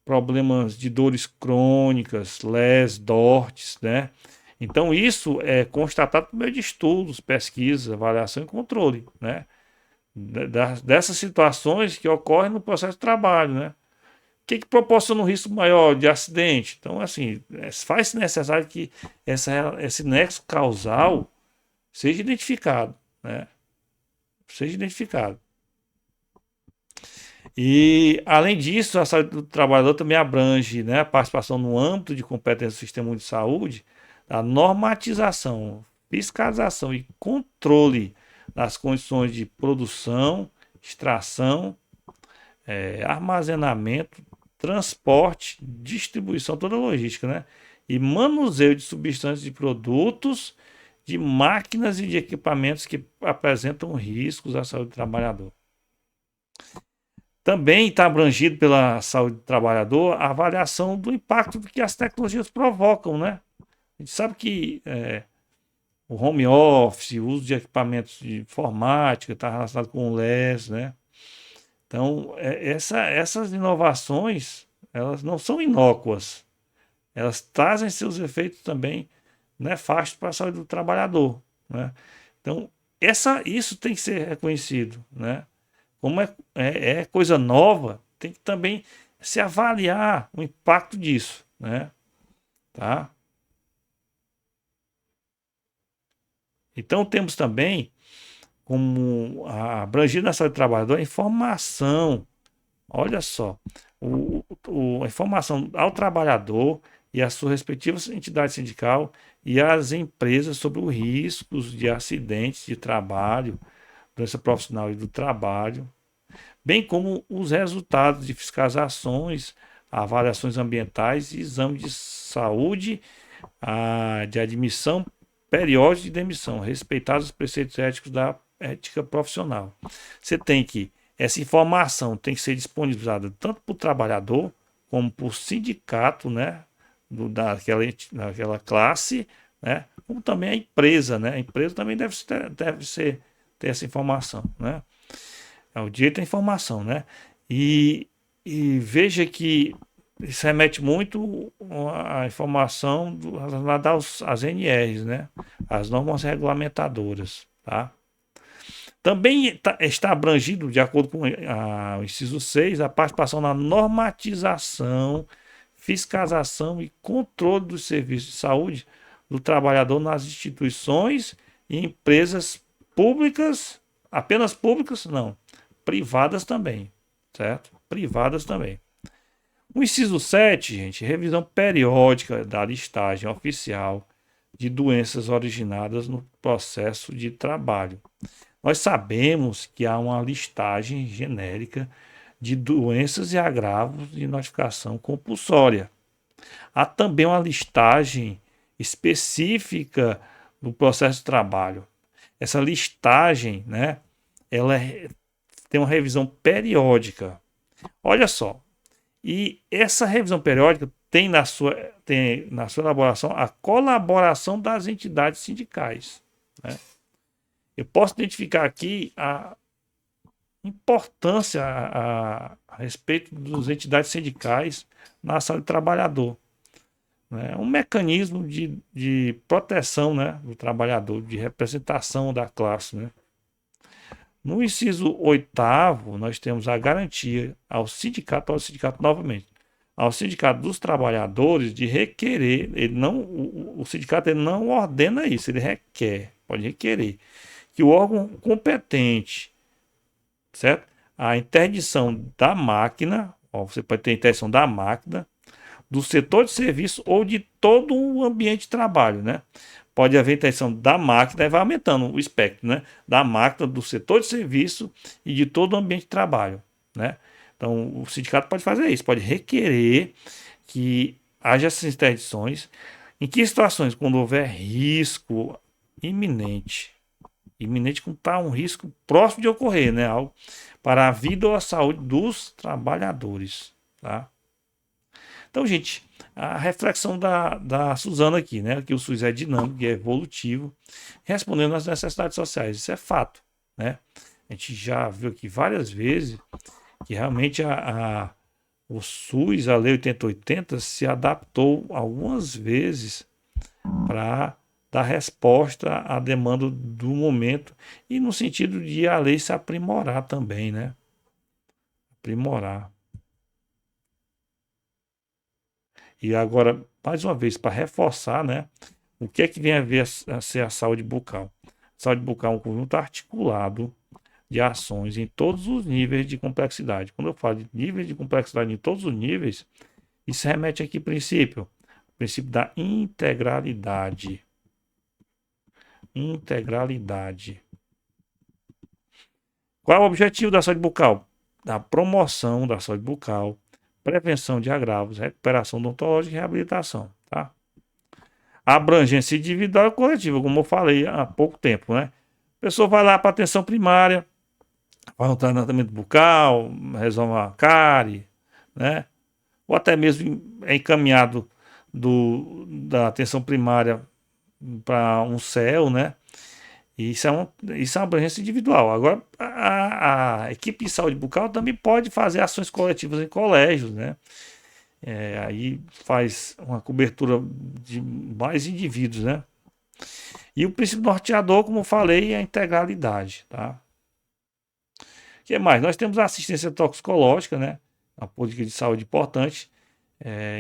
problemas de dores crônicas, LES, DORTs, né? Então, isso é constatado por meio de estudos, pesquisas, avaliação e controle, né? Dessas situações que ocorrem no processo de trabalho, né? O que proporciona um risco maior de acidente? Então, assim, faz-se necessário que esse nexo causal seja identificado, né? Seja identificado. E, além disso, a saúde do trabalhador também abrange, né, a participação no âmbito de competência do Sistema Único de Saúde, a normatização, fiscalização e controle das condições de produção, extração, armazenamento, transporte, distribuição, toda a logística, né? E manuseio de substâncias de produtos, de máquinas e de equipamentos que apresentam riscos à saúde do trabalhador. Também está abrangido pela saúde do trabalhador a avaliação do impacto que as tecnologias provocam, né? A gente sabe que o home office, o uso de equipamentos de informática está relacionado com o LES, né? Então, essas inovações, elas não são inócuas. Elas trazem seus efeitos também nefastos para a saúde do trabalhador, né? Então, isso tem que ser reconhecido, né? Como é coisa nova, tem que também se avaliar o impacto disso, né? Tá? Então temos também como abrangido na saúde do trabalhador a informação. Olha só, a informação ao trabalhador e à sua respectiva entidade sindical e às empresas sobre os riscos de acidentes de trabalho, doença profissional e do trabalho, bem como os resultados de fiscalizações, avaliações ambientais e exames de saúde, de admissão, periódico de demissão, respeitados os preceitos éticos da ética profissional. Essa informação tem que ser disponibilizada tanto para o trabalhador como para o sindicato, né, daquela classe, né, como também a empresa, né? A empresa também deve ter essa informação, né? É o direito à informação, né? E veja que isso remete muito à informação relacionada às NRs, né? As normas regulamentadoras, tá? Também está abrangido, de acordo com o inciso 6, a participação na normatização, fiscalização e controle dos serviços de saúde do trabalhador nas instituições e empresas públicas, apenas públicas, não, privadas também, certo? Privadas também. O inciso 7, gente, revisão periódica da listagem oficial de doenças originadas no processo de trabalho. Nós sabemos que há uma listagem genérica de doenças e agravos de notificação compulsória. Há também uma listagem específica do processo de trabalho. Essa listagem, né, ela tem uma revisão periódica. Olha só, e essa revisão periódica tem na sua elaboração a colaboração das entidades sindicais, né? Eu posso identificar aqui a importância a respeito das entidades sindicais na saúde do trabalhador. Né? Um mecanismo de proteção, né, do trabalhador, de representação da classe. Né? No inciso 8º, nós temos a garantia ao sindicato novamente, ao sindicato dos trabalhadores de requerer, o sindicato ele não ordena isso, ele requer, pode requerer, que o órgão competente, certo? A interdição da máquina, você pode ter interdição da máquina, do setor de serviço ou de todo o ambiente de trabalho, né? Pode haver intenção da máquina, vai aumentando o espectro, né? Da máquina, do setor de serviço e de todo o ambiente de trabalho, né? Então, o sindicato pode fazer isso, pode requerer que haja essas interdições. Em que situações? Quando houver risco iminente, iminente quando está um risco próximo de ocorrer, né? Algo para a vida ou a saúde dos trabalhadores, tá? Então, gente, a reflexão da Suzana aqui, né? Que o SUS é dinâmico e é evolutivo, respondendo às necessidades sociais. Isso é fato, né? A gente já viu aqui várias vezes que realmente o SUS, a Lei 8080, se adaptou algumas vezes para dar resposta à demanda do momento e no sentido de a lei se aprimorar também, né? Aprimorar. E agora, mais uma vez, para reforçar, né? O que é que vem a ver a ser a saúde bucal? Saúde bucal é um conjunto articulado de ações em todos os níveis de complexidade. Quando eu falo de níveis de complexidade em todos os níveis, isso remete aqui ao princípio da integralidade. Integralidade. Qual é o objetivo da saúde bucal? Da promoção da saúde bucal, prevenção de agravos, recuperação odontológica e reabilitação, tá? A abrangência individual e coletiva, como eu falei há pouco tempo, né? A pessoa vai lá para atenção primária, faz um tratamento bucal, resolve uma cárie, né? Ou até mesmo é encaminhado da atenção primária para um CEL, né? Isso é uma abrangência individual. Agora, a equipe de saúde bucal também pode fazer ações coletivas em colégios, né? Aí faz uma cobertura de mais indivíduos, né? E o princípio norteador, como eu falei, é a integralidade, tá? O que mais? Nós temos a assistência toxicológica, né? A política de saúde importante.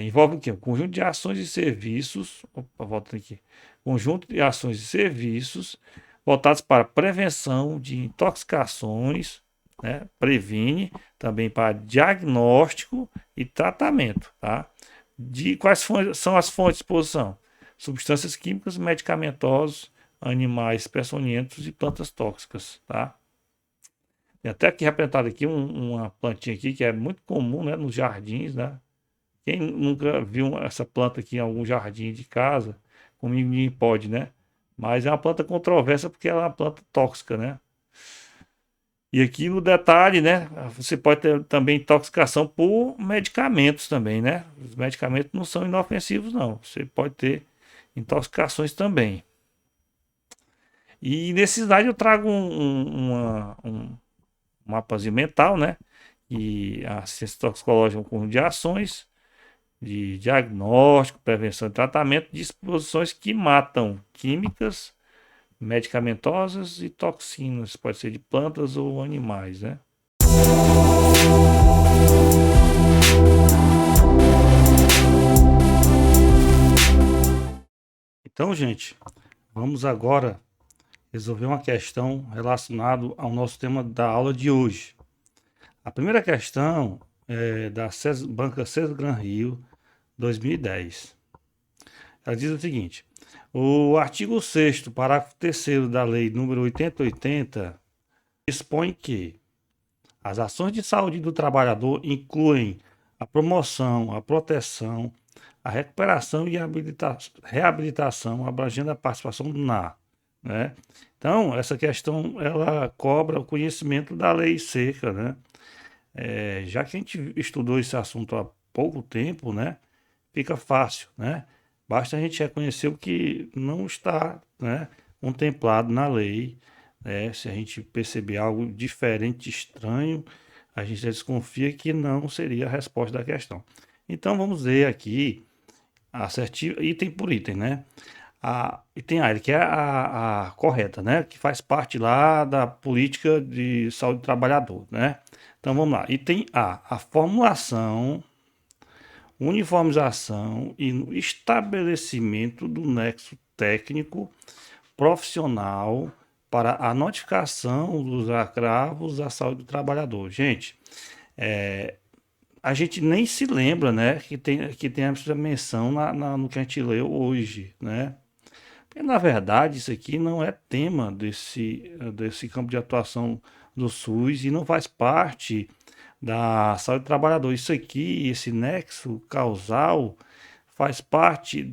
Envolve o quê? Um conjunto de ações e serviços. Opa, voltando aqui. Conjunto de ações e serviços voltados para prevenção de intoxicações, né? Previne também para diagnóstico e tratamento, tá? De quais são as fontes de exposição? Substâncias químicas, medicamentosos, animais peçonhentos e plantas tóxicas, tá? Tem até aqui representado aqui uma plantinha aqui que é muito comum, né, nos jardins, né? Quem nunca viu essa planta aqui em algum jardim de casa, comigo ninguém pode, né? Mas é uma planta controversa porque ela é uma planta tóxica, né? E aqui no detalhe, né? Você pode ter também intoxicação por medicamentos também, né? Os medicamentos não são inofensivos, não. Você pode ter intoxicações também. E nesse slide eu trago um mapazinho mental, né? E a ciência toxicológica é um conjunto de ações de diagnóstico, prevenção e tratamento de exposições que matam químicas, medicamentosas e toxinas, pode ser de plantas ou animais, né? Então, gente, vamos agora resolver uma questão relacionada ao nosso tema da aula de hoje. A primeira questão é da Banca Cesgran Rio 2010. Ela diz o seguinte: o artigo 6º, parágrafo 3º da Lei nº 8080 dispõe que as ações de saúde do trabalhador incluem a promoção, a proteção, a recuperação e a reabilitação, abrangendo a participação na, né? Então, essa questão, ela cobra o conhecimento da lei seca, né? Já que a gente estudou esse assunto há pouco tempo, né? Fica fácil, né? Basta a gente reconhecer o que não está, né, contemplado na lei, né? Se a gente perceber algo diferente, estranho, a gente já desconfia que não seria a resposta da questão. Então vamos ver aqui assertivo, item por item, né? Item A, que é a correta, né? Que faz parte lá da política de saúde do trabalhador, né? Então vamos lá. Item A formulação, uniformização e no estabelecimento do nexo técnico profissional para a notificação dos agravos à saúde do trabalhador. Gente, a gente nem se lembra, né, que tem essa menção no que a gente leu hoje, né? Porque, na verdade, isso aqui não é tema desse campo de atuação do SUS e não faz parte da saúde do trabalhador. Isso aqui, esse nexo causal, faz parte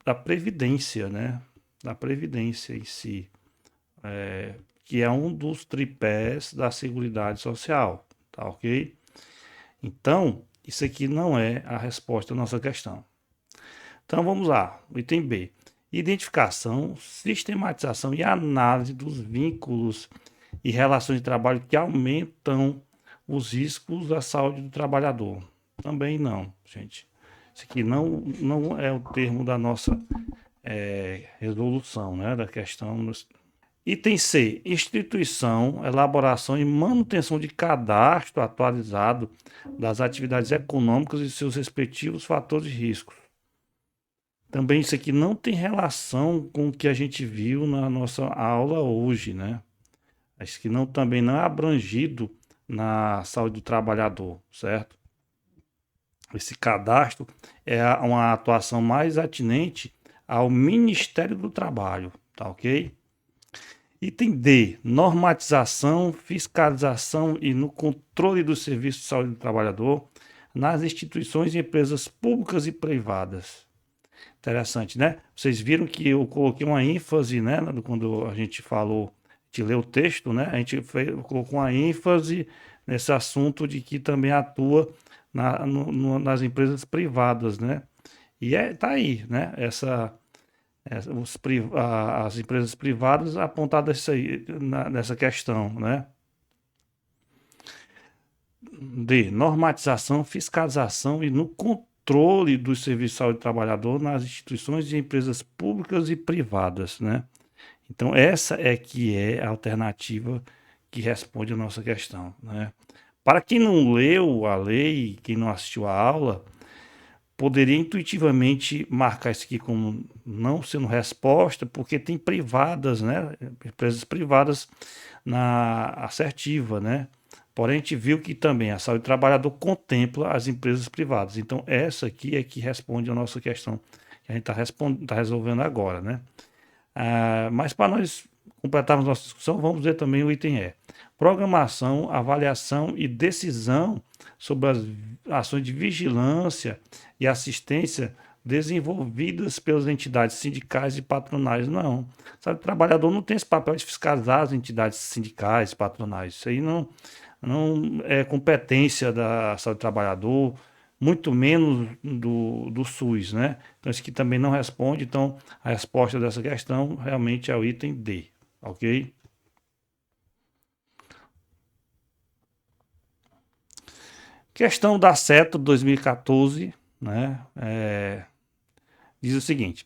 da Previdência, né? Da Previdência em si, que é um dos tripés da Seguridade Social, tá ok? Então, isso aqui não é a resposta à nossa questão. Então vamos lá, item B. Identificação, sistematização e análise dos vínculos e relações de trabalho que aumentam os riscos da saúde do trabalhador. Também não, gente. Isso aqui não é o termo da nossa resolução, né, da questão. Item C. Instituição, elaboração e manutenção de cadastro atualizado das atividades econômicas e seus respectivos fatores de risco. Também isso aqui não tem relação com o que a gente viu na nossa aula hoje, né? Isso aqui também não é abrangido na saúde do trabalhador, certo? Esse cadastro é uma atuação mais atinente ao Ministério do Trabalho, tá ok? Item D, normatização, fiscalização e no controle do serviço de saúde do trabalhador nas instituições e empresas públicas e privadas. Interessante, né? Vocês viram que eu coloquei uma ênfase, né? Quando a gente falou, a gente leu o texto, né? A gente colocou uma ênfase nesse assunto de que também atua nas empresas privadas, né? E tá aí, né? As empresas privadas apontadas aí, nessa questão, né? De normatização, fiscalização e no controle do serviço de saúde do trabalhador nas instituições e empresas públicas e privadas, né? Então, essa é que é a alternativa que responde a nossa questão, né? Para quem não leu a lei, quem não assistiu a aula, poderia intuitivamente marcar isso aqui como não sendo resposta, porque tem privadas, né? Empresas privadas na assertiva, né? Porém, a gente viu que também a saúde do trabalhador contempla as empresas privadas. Então, essa aqui é que responde a nossa questão que a gente está resolvendo agora, né? Mas para nós completarmos nossa discussão, vamos ver também o item E. Programação, avaliação e decisão sobre as ações de vigilância e assistência desenvolvidas pelas entidades sindicais e patronais. Não. Sabe, o trabalhador não tem esse papel de fiscalizar as entidades sindicais, patronais. Isso aí não é competência da saúde do trabalhador, muito menos do SUS, né? Então, isso aqui também não responde. Então, a resposta dessa questão realmente é o item D, ok? Questão da CETA 2014, né? Diz o seguinte: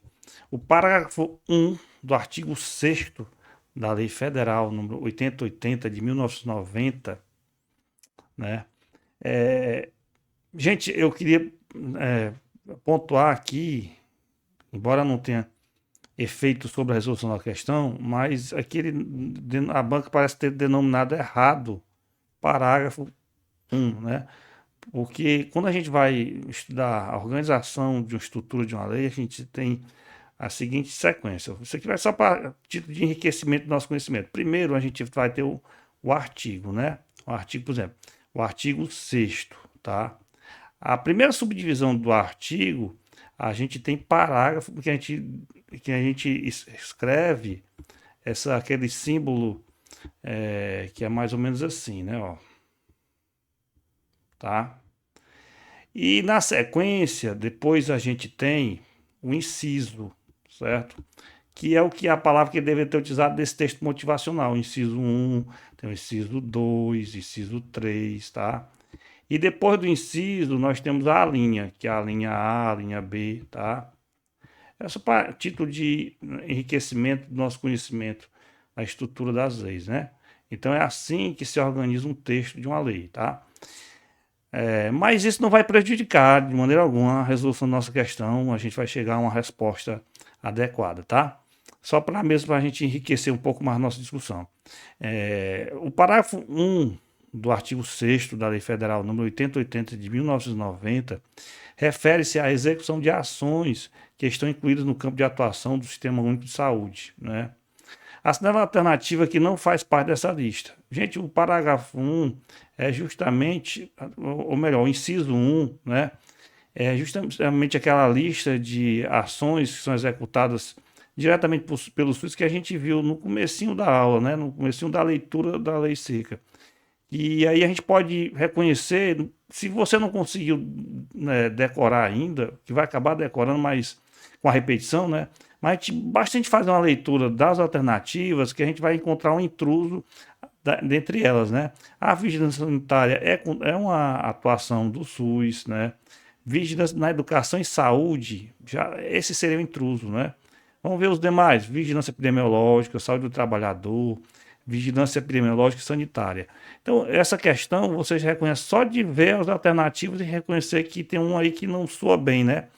o parágrafo 1 do artigo 6º da Lei Federal número 8080 de 1990, né? Gente, eu queria pontuar aqui, embora não tenha efeito sobre a resolução da questão, mas a banca parece ter denominado errado parágrafo 1, né? Porque quando a gente vai estudar a organização de uma estrutura de uma lei, a gente tem a seguinte sequência. Isso aqui vai só para título de enriquecimento do nosso conhecimento. Primeiro, a gente vai ter o artigo, né? O artigo, por exemplo, o artigo 6º, tá? A primeira subdivisão do artigo, a gente tem parágrafo, que a gente escreve aquele símbolo que é mais ou menos assim, né? Ó. Tá? E na sequência, depois a gente tem o inciso, certo? Que é a palavra que deve ter utilizado nesse texto motivacional. O inciso 1, tem o inciso 2, inciso 3, tá? E depois do inciso, nós temos a linha, que é a linha A, a linha B, tá? É só para título de enriquecimento do nosso conhecimento da estrutura das leis, né? Então é assim que se organiza um texto de uma lei, tá? Mas isso não vai prejudicar de maneira alguma a resolução da nossa questão, a gente vai chegar a uma resposta adequada, tá? Só para a gente enriquecer um pouco mais a nossa discussão. O parágrafo 1 do artigo 6º da Lei Federal número 8080 de 1990, refere-se à execução de ações que estão incluídas no campo de atuação do Sistema Único de Saúde, né? A cidade alternativa que não faz parte dessa lista. Gente, o parágrafo 1 é justamente, ou melhor, o inciso 1, né? É justamente aquela lista de ações que são executadas diretamente pelo SUS que a gente viu no comecinho da aula, né? No comecinho da leitura da lei seca. E aí a gente pode reconhecer, se você não conseguiu, né, decorar ainda, que vai acabar decorando, mas com a repetição, né? Mas basta a gente fazer uma leitura das alternativas que a gente vai encontrar um intruso dentre elas, né? A vigilância sanitária é uma atuação do SUS, né? Vigilância na educação e saúde, já esse seria o intruso, né? Vamos ver os demais: vigilância epidemiológica, saúde do trabalhador, vigilância epidemiológica e sanitária. Então, essa questão vocês reconhecem só de ver as alternativas e reconhecer que tem um aí que não soa bem, né?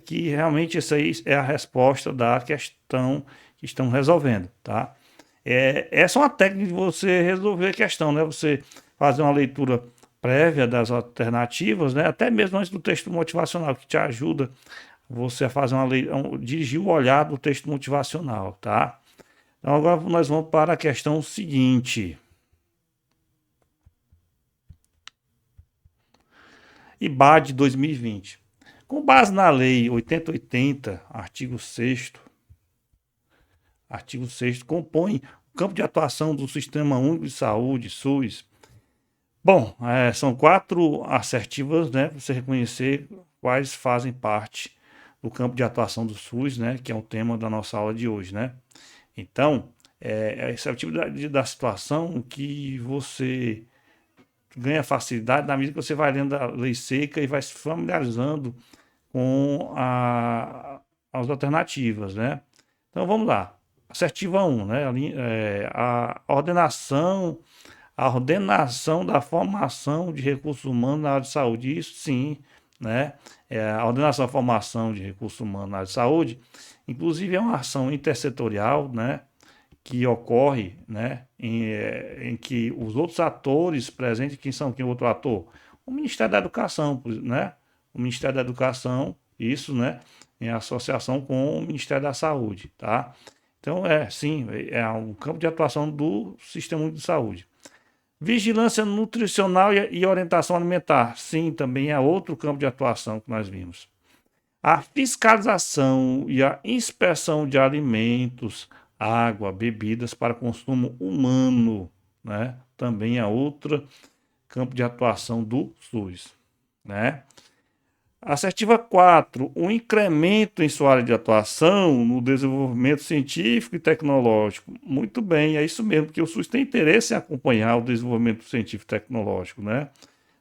Que realmente essa aí é a resposta da questão que estão resolvendo, tá? Essa é uma técnica de você resolver a questão, né? Você fazer uma leitura prévia das alternativas, né? Até mesmo antes do texto motivacional, que te ajuda você a fazer dirigir o olhar do texto motivacional, tá? Então agora nós vamos para a questão seguinte. IBAD 2020. Com base na Lei 8080, artigo 6º, compõe o campo de atuação do Sistema Único de Saúde, SUS. Bom, são 4 assertivas, né, para você reconhecer quais fazem parte do campo de atuação do SUS, né, que é o tema da nossa aula de hoje, né? Então, esse é o tipo da situação que você ganha facilidade na medida que você vai lendo a lei seca e vai se familiarizando com as alternativas, né? Então vamos lá. Assertiva 1, né? A ordenação da formação de recursos humanos na área de saúde. Isso sim, né? A ordenação da formação de recursos humanos na área de saúde, inclusive é uma ação intersetorial, né? Que ocorre, né, em que os outros atores presentes, quem são quem é o outro ator? O Ministério da Educação, né? O Ministério da Educação, isso, né, em associação com o Ministério da Saúde, tá? Então, sim, é um campo de atuação do Sistema Único de Saúde. Vigilância nutricional e orientação alimentar, sim, também é outro campo de atuação que nós vimos. A fiscalização e a inspeção de alimentos, água, bebidas para consumo humano, né? Também é outro campo de atuação do SUS, né? Assertiva 4, o incremento em sua área de atuação no desenvolvimento científico e tecnológico. Muito bem, é isso mesmo, porque o SUS tem interesse em acompanhar o desenvolvimento científico e tecnológico, né?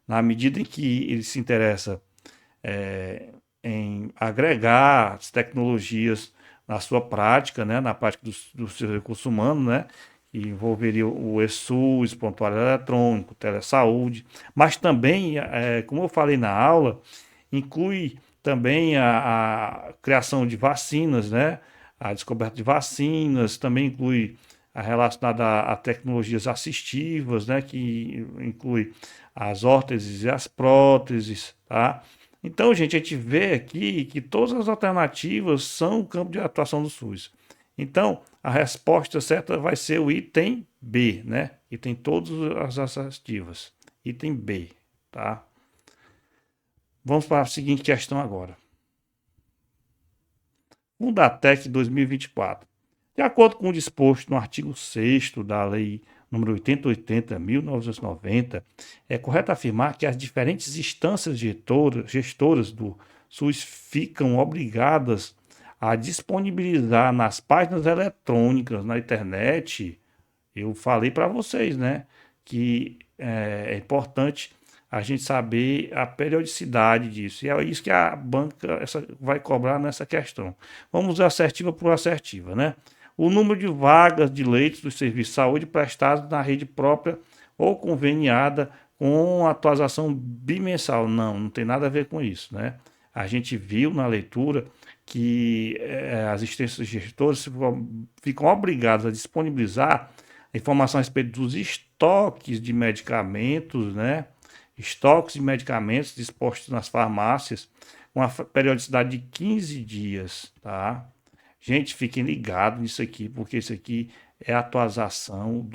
Na medida em que ele se interessa em agregar as tecnologias na sua prática, né, na prática do seu recurso humano, né, que envolveria o eSUS, prontuário eletrônico, telesaúde, mas também, como eu falei na aula, inclui também a criação de vacinas, né, a descoberta de vacinas, também inclui a relacionada a tecnologias assistivas, né, que inclui as órteses e as próteses, tá? Então, gente, a gente vê aqui que todas as alternativas são o campo de atuação do SUS. Então, a resposta certa vai ser o item B, né? E tem todas as assertivas. Item B, tá? Vamos para a seguinte questão agora. Fundatec 2024. De acordo com o disposto no artigo 6º da Lei número 8080/1990, é correto afirmar que as diferentes instâncias gestoras do SUS ficam obrigadas a disponibilizar nas páginas eletrônicas, na internet. Eu falei para vocês, né, que é importante a gente saber a periodicidade disso. E é isso que a banca vai cobrar nessa questão. Vamos assertiva por assertiva, né? O número de vagas de leitos do serviço de saúde prestados na rede própria ou conveniada com atualização bimensal. Não tem nada a ver com isso, né? A gente viu na leitura que as instâncias gestoras ficam obrigadas a disponibilizar Informação a respeito dos estoques de medicamentos, né? Estoques de medicamentos dispostos nas farmácias com a periodicidade de 15 dias, tá? Gente, fiquem ligados nisso aqui, porque isso aqui é a atualização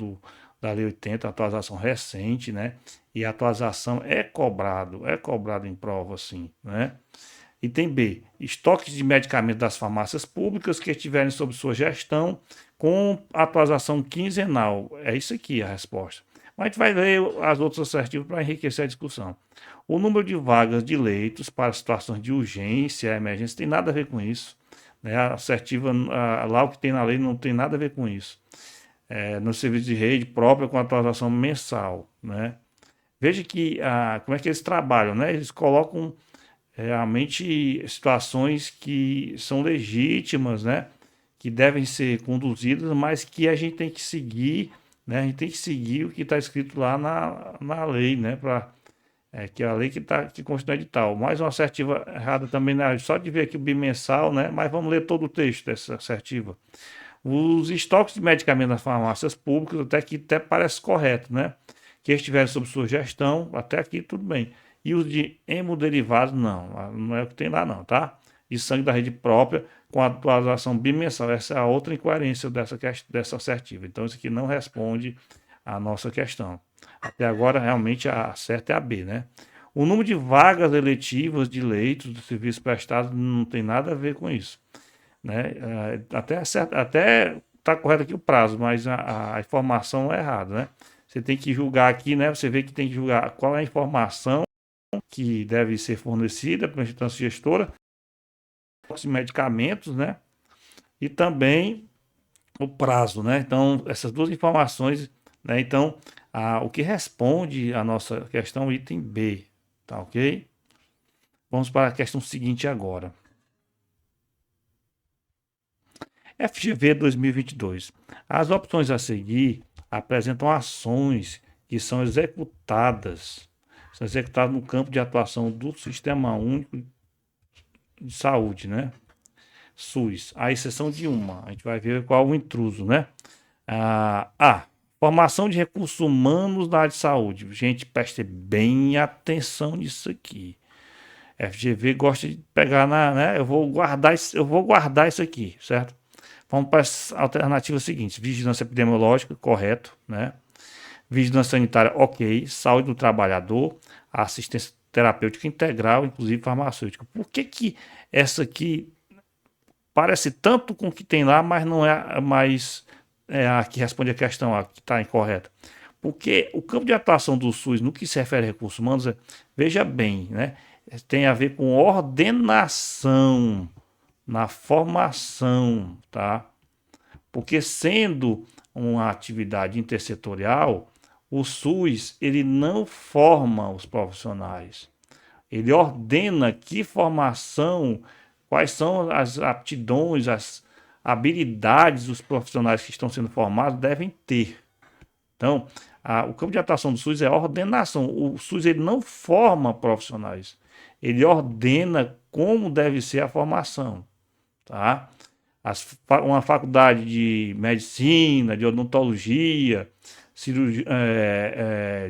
da Lei 80, atualização recente, né? E a atualização é cobrado em prova, sim, né? Item B. Estoques de medicamentos das farmácias públicas que estiverem sob sua gestão com atualização quinzenal. É isso aqui a resposta. Mas a gente vai ler as outras assertivas para enriquecer a discussão. O número de vagas de leitos para situações de urgência, emergência, tem nada a ver com isso. Né? A assertiva, lá o que tem na lei não tem nada a ver com isso. No serviço de rede própria com atualização mensal. Né? Veja que como é que eles trabalham. Né? Eles colocam realmente situações que são legítimas, né? Que devem ser conduzidas, mas que a gente tem que seguir, né? A gente tem que seguir o que está escrito lá na lei, né? Que é a lei que consta no edital. Mais uma assertiva errada também, né? Só de ver aqui o bimensal, né? Mas vamos ler todo o texto dessa assertiva. Os estoques de medicamentos nas farmácias públicas, até parece correto, né? Que estiverem sob sua gestão, até aqui tudo bem. E os de hemoderivados, não é o que tem lá não, tá? De sangue da rede própria, com atualização bimensal. Essa é a outra incoerência dessa assertiva. Então, isso aqui não responde à nossa questão. Até agora, realmente, a certa é a B, né? O número de vagas eletivas de leitos do serviço prestado não tem nada a ver com isso, né? Até está correto aqui o prazo, mas a informação é errada, né? Você tem que julgar aqui, né? Você vê que tem que julgar qual é a informação que deve ser fornecida pela instância gestora, os medicamentos, né? E também o prazo, né? Então, essas duas informações, né? Então, o que responde a nossa questão, item B, tá ok? Vamos para a questão seguinte agora. FGV 2022. As opções a seguir apresentam ações que são executadas no campo de atuação do Sistema Único de Saúde, né? SUS, à exceção de uma. A gente vai ver qual é o intruso, né? A. Formação de recursos humanos na área de saúde. Gente, preste bem atenção nisso aqui. FGV gosta de pegar né? Eu vou guardar isso aqui, certo? Vamos para as alternativas seguintes: vigilância epidemiológica, correto, né? Vigilância sanitária, ok. Saúde do trabalhador, assistência terapêutica integral, inclusive farmacêutica. Por que essa aqui parece tanto com o que tem lá, mas não é mais a que responde a questão, a que está incorreta? Porque o campo de atuação do SUS, no que se refere a recursos humanos, veja bem, né? Tem a ver com ordenação na formação, tá? Porque sendo uma atividade intersetorial, o SUS ele não forma os profissionais. Ele ordena que formação, quais são as aptidões, as habilidades dos profissionais que estão sendo formados devem ter. Então, o campo de atuação do SUS é a ordenação. O SUS ele não forma profissionais. Ele ordena como deve ser a formação, tá? Uma faculdade de medicina, de odontologia, cirurgia,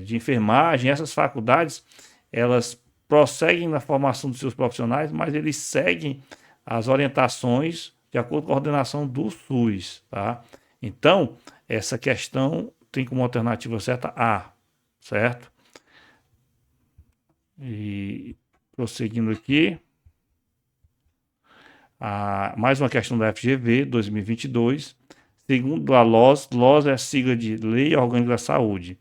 de enfermagem, essas faculdades, elas prosseguem na formação dos seus profissionais, mas eles seguem as orientações de acordo com a ordenação do SUS, tá? Então, essa questão tem como alternativa certa A, certo? E prosseguindo aqui, mais uma questão da FGV 2022. Segundo a LOS é a sigla de Lei Orgânica da Saúde.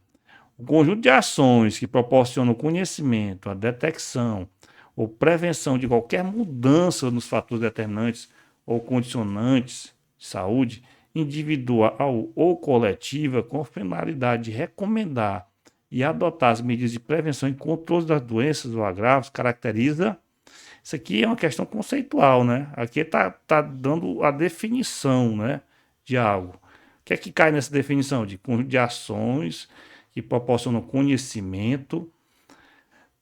O conjunto de ações que proporcionam conhecimento, a detecção ou prevenção de qualquer mudança nos fatores determinantes ou condicionantes de saúde, individual ou coletiva, com finalidade de recomendar e adotar as medidas de prevenção e controle das doenças ou agravos, caracteriza. Isso aqui é uma questão conceitual, né? Aqui tá dando a definição, né, de algo. O que é que cai nessa definição? De ações que proporcionam conhecimento,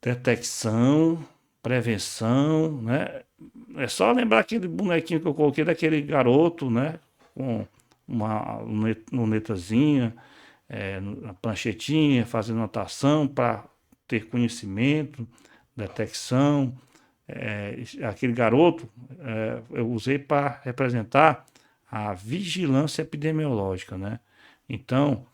detecção, prevenção, né? É só lembrar aquele bonequinho que eu coloquei daquele garoto, né? Com uma lunetazinha, na pranchetinha, fazendo anotação para ter conhecimento, detecção. Aquele garoto, eu usei para representar a vigilância epidemiológica, né? Então,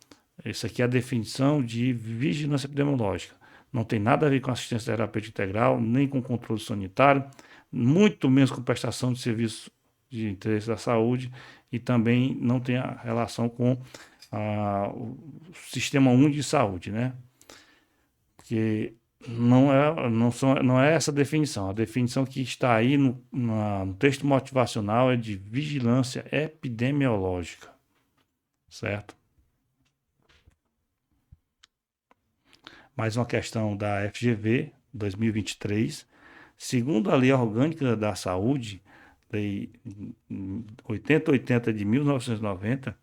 isso aqui é a definição de vigilância epidemiológica. Não tem nada a ver com assistência terapêutica integral, nem com controle sanitário, muito menos com prestação de serviço de interesse da saúde, e também não tem a relação com o Sistema Único de Saúde, né? Porque não é essa a definição. A definição que está aí no texto motivacional é de vigilância epidemiológica, certo? Mais uma questão da FGV 2023. Segundo a Lei Orgânica da Saúde, Lei 8080 de 1990,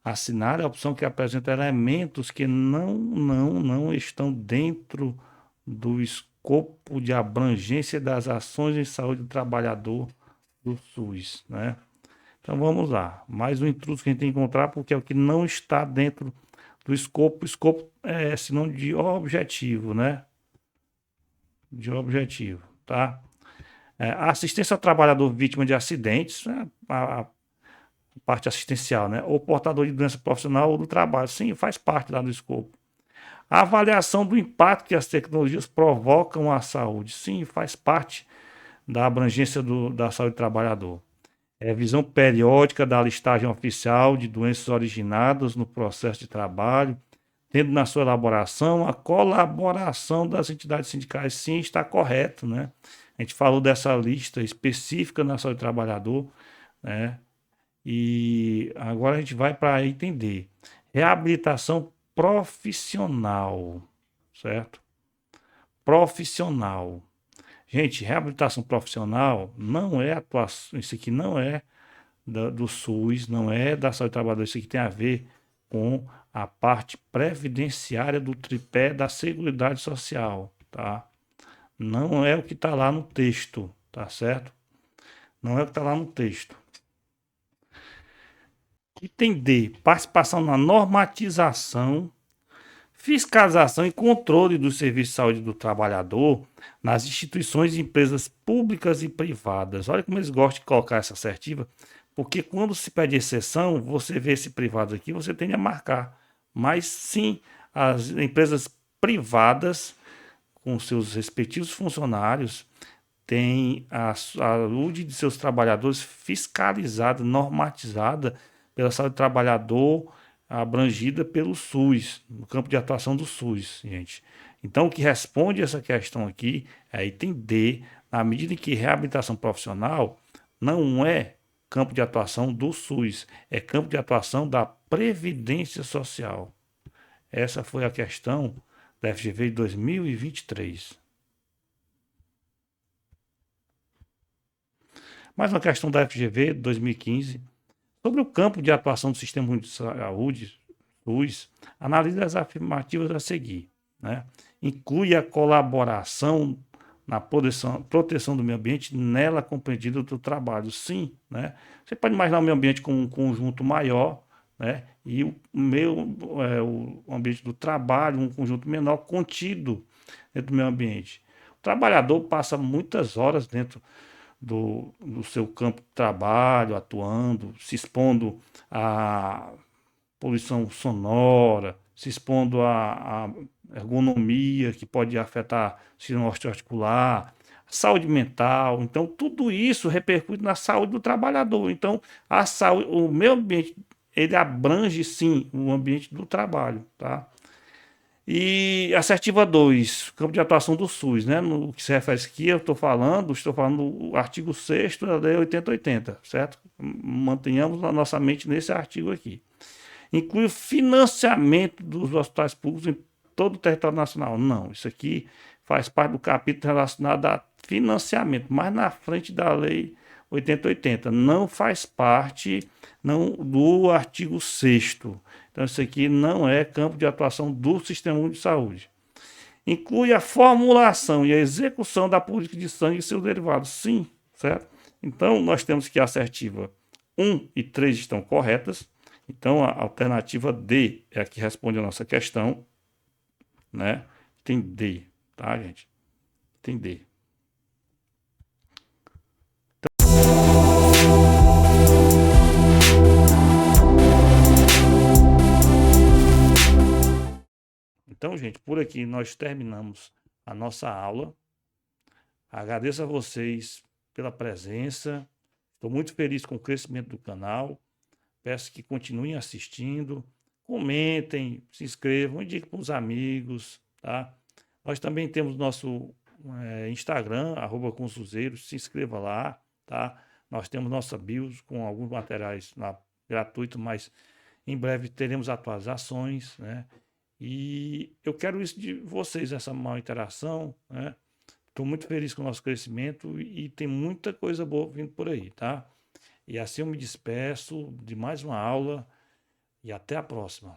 assinar a opção que apresenta elementos que não estão dentro do escopo de abrangência das ações em saúde do trabalhador do SUS, né? Então vamos lá, mais um intruso que a gente tem que encontrar, porque é o que não está dentro do escopo. O escopo é sinônimo de objetivo, né? De objetivo, tá? A assistência ao trabalhador vítima de acidentes, né? A parte assistencial, né? Ou portador de doença profissional ou do trabalho. Sim, faz parte lá do escopo. A avaliação do impacto que as tecnologias provocam à saúde. Sim, faz parte da abrangência da saúde do trabalhador. Revisão periódica da listagem oficial de doenças originadas no processo de trabalho, tendo na sua elaboração a colaboração das entidades sindicais. Sim, está correto, né? A gente falou dessa lista específica na saúde do trabalhador, né? E agora a gente vai para entender. Reabilitação profissional, certo? Profissional. Gente, reabilitação profissional não é atuação, isso aqui não é do SUS, não é da saúde do trabalhador, isso aqui tem a ver com a parte previdenciária do tripé da Seguridade Social, tá? Não é o que está lá no texto, tá certo? Não é o que está lá no texto. Item D, participação na normatização, fiscalização e controle do serviço de saúde do trabalhador nas instituições e empresas públicas e privadas. Olha como eles gostam de colocar essa assertiva, porque quando se pede exceção, você vê esse privado aqui, você tende a marcar. Mas sim, as empresas privadas, com seus respectivos funcionários, têm a saúde de seus trabalhadores fiscalizada, normatizada pela saúde do trabalhador, abrangida pelo SUS, no campo de atuação do SUS, gente. Então, o que responde essa questão aqui é item D, na medida em que reabilitação profissional não é campo de atuação do SUS, é campo de atuação da Previdência Social. Essa foi a questão da FGV de 2023. Mais uma questão da FGV de 2015. Sobre o campo de atuação do Sistema Único de Saúde, SUS, analise as afirmativas a seguir, né? Inclui a colaboração na proteção do meio ambiente, nela compreendida do trabalho. Sim, né? Você pode imaginar o meio ambiente com um conjunto maior, né? E o ambiente do trabalho, um conjunto menor, contido dentro do meio ambiente. O trabalhador passa muitas horas dentro do seu campo de trabalho, atuando, se expondo à poluição sonora, se expondo à ergonomia, que pode afetar o sistema osteoarticular, saúde mental. Então, tudo isso repercute na saúde do trabalhador. Então, a saúde, o meio ambiente, ele abrange, sim, o ambiente do trabalho, tá? E assertiva 2, campo de atuação do SUS, né? No que se refere aqui, estou falando do artigo 6º da Lei 8080, certo? Mantenhamos na nossa mente nesse artigo aqui. Inclui o financiamento dos hospitais públicos em todo o território nacional. Não, isso aqui faz parte do capítulo relacionado a financiamento, mas na frente da Lei 8080. Não faz parte do artigo 6º. Então, isso aqui não é campo de atuação do Sistema Único de Saúde. Inclui a formulação e a execução da política de sangue e seus derivados. Sim, certo? Então, nós temos que a assertiva 1 e 3 estão corretas Então, a alternativa D é a que responde a nossa questão, né? Tem D, tá, gente? Tem D. Então, gente, por aqui nós terminamos a nossa aula. Agradeço a vocês pela presença. Estou muito feliz com o crescimento do canal. Peço que continuem assistindo, comentem, se inscrevam, indiquem para os amigos, tá? Nós também temos nosso Instagram, @consuzeiros, se inscreva lá, tá? Nós temos nossa bios com alguns materiais lá, gratuitos, mas em breve teremos atualizações, né? E eu quero isso de vocês, essa maior interação, né? Estou muito feliz com o nosso crescimento e tem muita coisa boa vindo por aí, tá? E assim eu me despeço de mais uma aula e até a próxima.